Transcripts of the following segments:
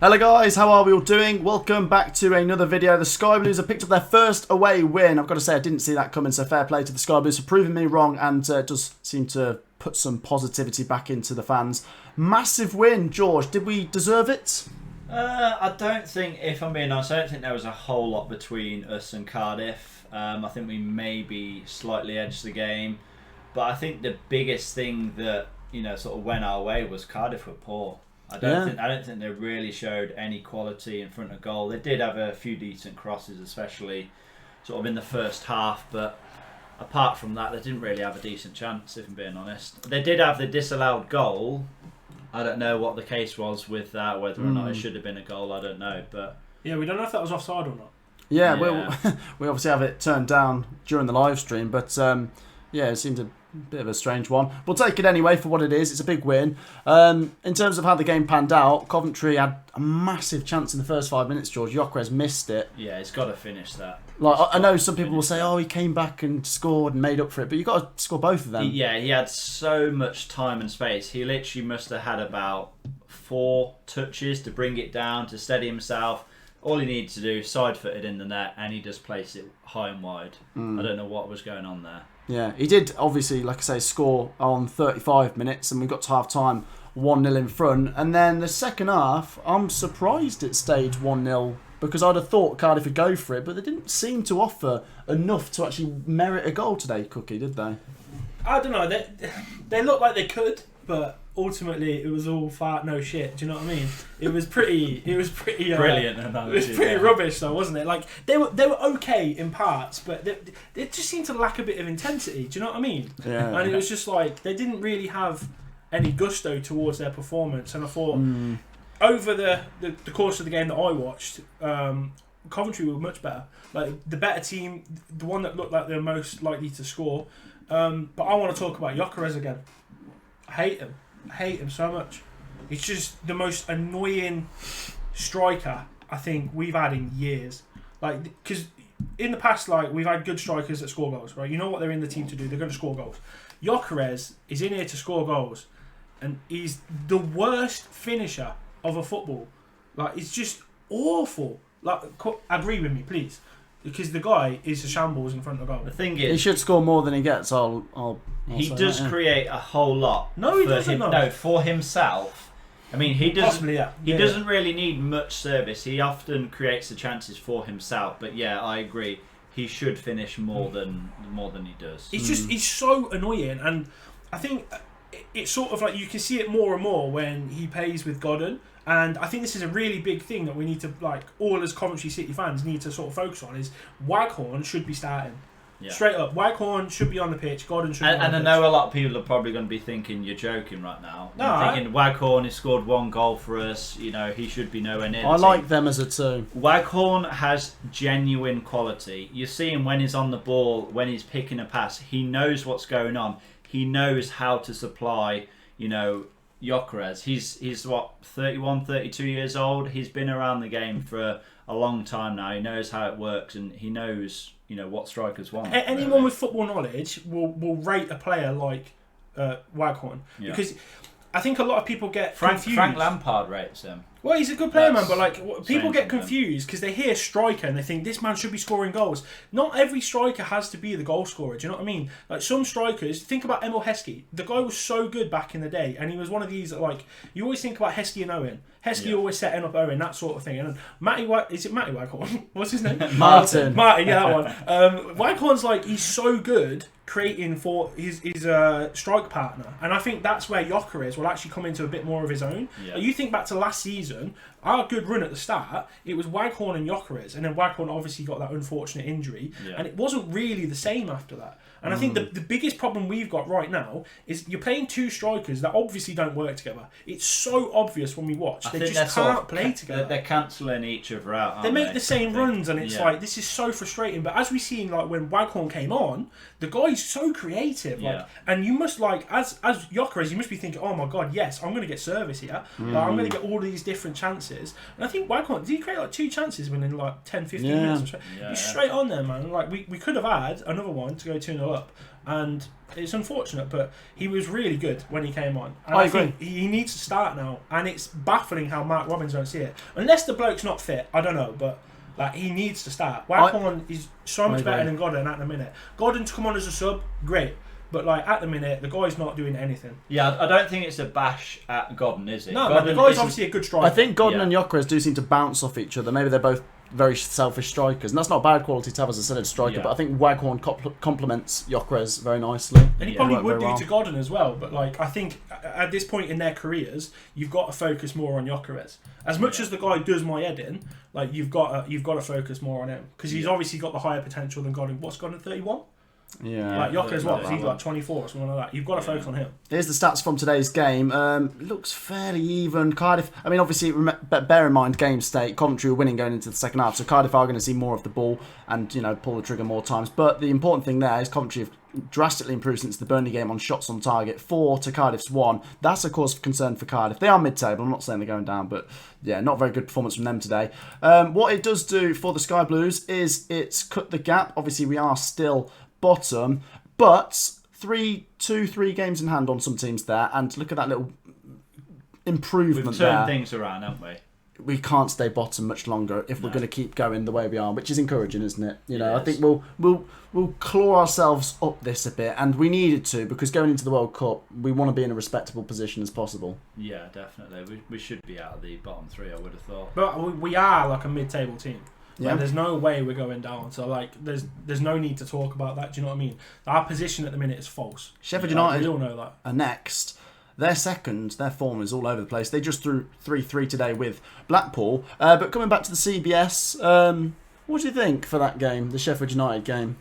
Hello guys, how are we all doing? Welcome back to another video. The Sky Blues have picked up their first away win. I've got to say I didn't see that coming, so fair play to the Sky Blues for proving me wrong, and does seem to put some positivity back into the fans. Massive win, George. Did we deserve it? I don't think, if I'm being honest, I don't think there was a whole lot between us and Cardiff. I think we maybe slightly edged the game, but I think the biggest thing that sort of went our way was Cardiff were poor. I don't think they really showed any quality in front of goal. They did have a few decent crosses, especially sort of in the first half, but apart from that, they didn't really have a decent chance, if I'm being honest. They did have the disallowed goal. I don't know what the case was with that, whether or not it should have been a goal, I don't know. But yeah, we don't know if that was offside or not. Yeah. We obviously have it turned down during the live stream, but yeah, it seemed a bit of a strange one. We'll take it anyway for what it is. It's a big win. In terms of how the game panned out, Coventry had a massive chance in the first 5 minutes, George. Gyökeres missed it. Yeah, he's got to finish that. I know some people will say, oh, he came back and scored and made up for it, but you've got to score both of them. He had so much time and space. He literally must have had about 4 touches to bring it down, to steady himself. All he needed to do, side-footed in the net, and he just placed it high and wide. I don't know what was going on there. Yeah, he did obviously, like I say, score on 35 minutes, and we got to half-time 1-0 in front. And then the second half, I'm surprised it stayed 1-0, because I'd have thought Cardiff would go for it, but they didn't seem to offer enough to actually merit a goal today, Cookie, did they? I don't know. They looked like they could, but ultimately it was all fart, no shit. Do you know what I mean? It was pretty. Brilliant. It was pretty rubbish, though, wasn't it? Like they were okay in parts, but they just seemed to lack a bit of intensity. Do you know what I mean? Yeah. And it was just like they didn't really have any gusto towards their performance. And I thought over the course of the game that I watched, Coventry were much better. Like the better team, the one that looked like they're most likely to score. But I want to talk about Gyökeres again. I hate him so much. He's just the most annoying striker I think we've had in years. Like, because in the past, like, we've had good strikers that score goals, right? You know what they're in the team to do. They're going to score goals. Gyökeres is in here to score goals, and he's the worst finisher of a football. Like, it's just awful. Like, agree with me, please. Because the guy is a shambles in front of goal. The thing is, he should score more than he gets. He does create a whole lot. No, he doesn't. No, for himself. I mean, he doesn't. Possibly, yeah. He doesn't really need much service. He often creates the chances for himself. But yeah, I agree. He should finish more than he does. He's so annoying, and I think it's sort of like you can see it more and more when he plays with Godden. And I think this is a really big thing that we need to, like, all as Coventry City fans need to sort of focus on is Waghorn should be starting. Yeah. Straight up, Waghorn should be on the pitch, Godden should be on the pitch. And I know a lot of people are probably going to be thinking you're joking right now. No, thinking Waghorn has scored 1 goal for us, he should be nowhere near the I team. like them as a two. Waghorn has genuine quality. You see him when he's on the ball, when he's picking a pass, he knows what's going on. He knows how to supply, Gyökeres. He's what, 31, 32 years old. He's been around the game for a long time now. He knows how it works, and he knows what strikers want. Anyone with football knowledge will rate a player like Waghorn, because I think a lot of people get confused. Frank Lampard rates him. Well, he's a good player, man, but like people get confused because they hear striker and they think this man should be scoring goals. Not every striker has to be the goal scorer. Do you know what I mean? Like some strikers, think about Emil Heskey. The guy was so good back in the day, and he was one of these that, like, you always think about Heskey and Owen. Heskey always setting up Owen, that sort of thing. And Matty Waghorn? What's his name? Martin, yeah, that one. Waghorn's like, he's so good creating for his strike partner, and I think that's where Gyökeres will actually come into a bit more of his own. Yeah. You think back to last season, our good run at the start, it was Waghorn and Gyökeres, and then Waghorn obviously got that unfortunate injury, and it wasn't really the same after that. And I think the biggest problem we've got right now is you're playing 2 strikers that obviously don't work together. It's so obvious when we watch. They just can't play together. They're cancelling each other out, aren't they? Make the same runs, and it's like, this is so frustrating. But as we've seen, like, when Waghorn came on, the guy's guy's so creative, like, and you must as Gyökeres, you must be thinking, oh my god, yes, I'm going to get service here. Like, I'm going to get all these different chances. And I think Waghorn, did he create like 2 chances within like 10, 15 minutes? He's straight on there, man. Like we could have had another one to go 2-0 up, and it's unfortunate, but he was really good when he came on. And I agree. Think he needs to start now, and it's baffling how Mark Robins don't see it. Unless the bloke's not fit, I don't know, but like he needs to start. Waghorn is so much better than Godden at the minute. Godden to come on as a sub, great. But like at the minute, the guy's not doing anything. Yeah, I don't think it's a bash at Godden, is it? No, the guy's obviously a good striker. I think Godden and Gyökeres do seem to bounce off each other. Maybe they're both very selfish strikers, and that's not a bad quality to have as a centred striker. But I think Waghorn complements Gyökeres very nicely. And he probably would do to Godden as well. But like I think at this point in their careers, you've got to focus more on Gyökeres. As much as the guy does my head in, like you've got to focus more on him because he's obviously got the higher potential than Godden. What's Godden 31? Yeah, like Gyökeres, what? He's like 24 or something like that. You've got to focus on him. Here's the stats from today's game. Looks fairly even. Cardiff, I mean, obviously, bear in mind, game state, Coventry were winning going into the second half, so Cardiff are going to see more of the ball and, you know, pull the trigger more times. But the important thing there is Coventry have drastically improved since the Burnley game on shots on target, 4 to Cardiff's 1. That's a cause for concern for Cardiff. They are mid-table. I'm not saying they're going down, but yeah, not very good performance from them today. What it does do for the Sky Blues is it's cut the gap. Obviously, we are still bottom, but 3 games in hand on some teams there, and look at that little improvement. We've turned things around, haven't we? We can't stay bottom much longer if we're going to keep going the way we are, which is encouraging, isn't it? You know, I think we'll claw ourselves up this a bit, and we needed to, because going into the World Cup, we want to be in a respectable position as possible. Yeah, definitely. We should be out of the bottom 3, I would have thought. But we are like a mid-table team. Yeah. Like, there's no way we're going down. So like, there's no need to talk about that. Do you know what I mean? Our position at the minute is false. Sheffield United, we all know that, are next. They're second. Their form is all over the place. They just threw 3-3 today with Blackpool. But coming back to the CBS, what do you think for that game, the Sheffield United game?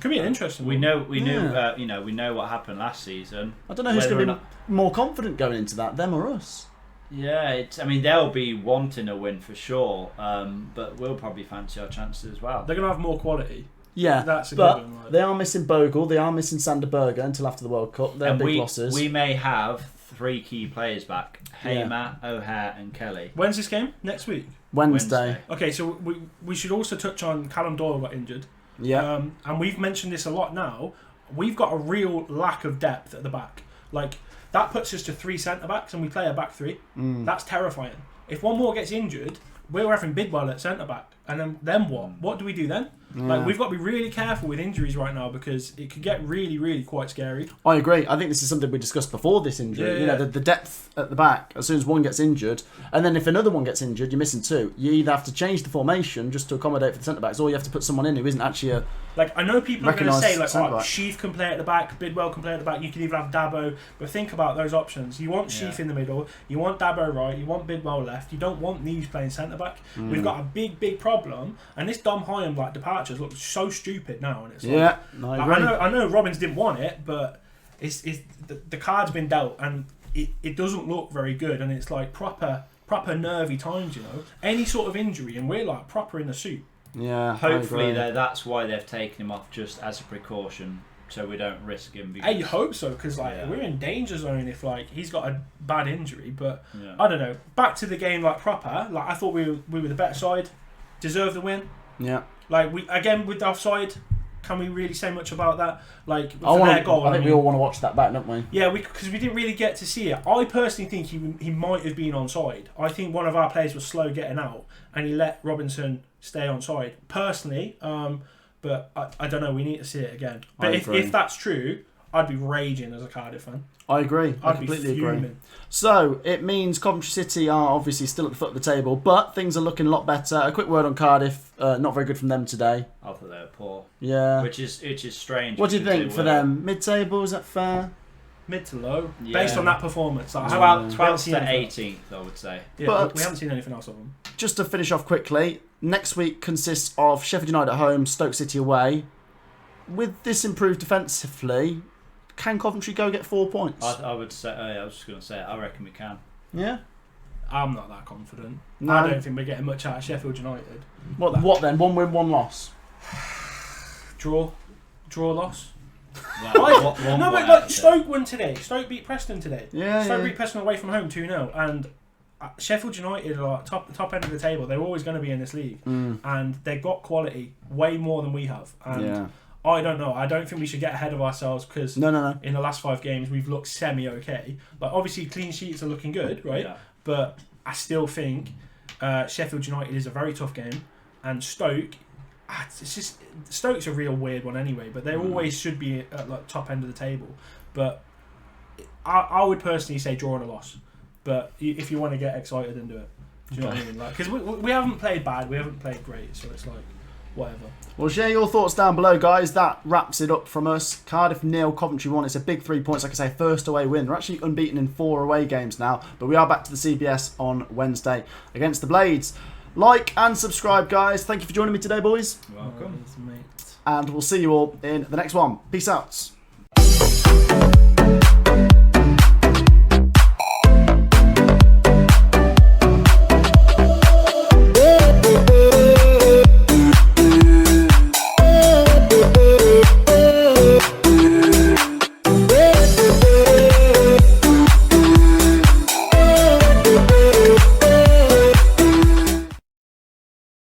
Could be an interesting one. We know what happened last season. I don't know who's going to be more confident going into that, them or us. Yeah, they'll be wanting a win for sure, but we'll probably fancy our chances as well. They're going to have more quality. Yeah, that's a but good one, right? They are missing Bogle, they are missing Sander Berger until after the World Cup. They're big losses. We may have 3 key players back: Hamer, O'Hare, and Kelly. When's this game? Next week. Wednesday. Okay, so we should also touch on Callum Doyle got injured. Yeah, and we've mentioned this a lot now. We've got a real lack of depth at the back. Like, that puts us to 3 centre backs, and we play a back 3. That's terrifying. If one more gets injured, we're having Bidwell at centre back, and then what? What do we do then? Yeah. Like, we've got to be really careful with injuries right now because it could get really, really quite scary. I agree. I think this is something we discussed before this injury. You know, the depth at the back. As soon as one gets injured, and then if another one gets injured, you're missing 2. You either have to change the formation just to accommodate for the centre backs, or you have to put someone in who isn't actually a. Like, I know people are going to say, like, Sheaf can play at the back, Bidwell can play at the back, you can even have Dabo, but think about those options. You want Sheaf in the middle, you want Dabo right, you want Bidwell left, you don't want these playing centre-back. We've got a big, big problem, and this Dom Hyam, like, departures look so stupid now, and it's like, I know Robbins didn't want it, but it's the card's been dealt, and it doesn't look very good, and it's like proper nervy times, you know. Any sort of injury, and we're, like, proper in the suit. Yeah, hopefully that's why they've taken him off, just as a precaution, so we don't risk him. I hope so, because we're in danger zone if like he's got a bad injury. But I don't know. Back to the game, like proper. Like, I thought we were the better side, deserve the win. Yeah. Like, we again with the offside. Can we really say much about that? Like, their goal. I think we all want to watch that back, don't we? Yeah, because we didn't really get to see it. I personally think he might have been onside. I think one of our players was slow getting out, and he let Robinson stay onside. Personally, but I don't know. We need to see it again. But if that's true, I'd be raging as a Cardiff fan. I agree. I completely agree. So it means Coventry City are obviously still at the foot of the table, but things are looking a lot better. A quick word on Cardiff. Not very good from them today. I thought they were poor. Yeah. Which is strange. What do you think for them? Mid-table, is that fair? Mid to low, based on that performance. Like, how about 12th to 18th, I would say. Yeah, but we haven't seen anything else of them. Just to finish off quickly, next week consists of Sheffield United at home, Stoke City away. With this improved defensively, can Coventry go get 4 points? I would say. I was just going to say, I reckon we can. Yeah. I'm not that confident. No. I don't think we're getting much out of Sheffield United. What then? 1 win, 1 loss. Draw loss. No, but like Stoke won today. Stoke beat Preston today. Yeah, Stoke yeah. beat Preston away from home 2-0, and Sheffield United are like top end of the table. They're always going to be in this league, and they've got quality way more than we have. And I don't know. I don't think we should get ahead of ourselves because no. in the last 5 games we've looked semi-okay. Like obviously clean sheets are looking good, right? Yeah. But I still think Sheffield United is a very tough game, and Stoke. It's just Stoke's a real weird one anyway. But they always should be at like top end of the table. But I would personally say draw and a loss. But if you want to get excited, then do it. Do you know what I mean? Like, because we haven't played bad, we haven't played great, so it's like whatever. Well, share your thoughts down below, guys. That wraps it up from us. Cardiff 0, Coventry 1. It's a big 3 points, like I say, first away win. They're actually unbeaten in 4 away games now, but we are back to the CBS on Wednesday against the Blades. Like and subscribe, guys. Thank you for joining me today, boys. Welcome. And we'll see you all in the next one. Peace out.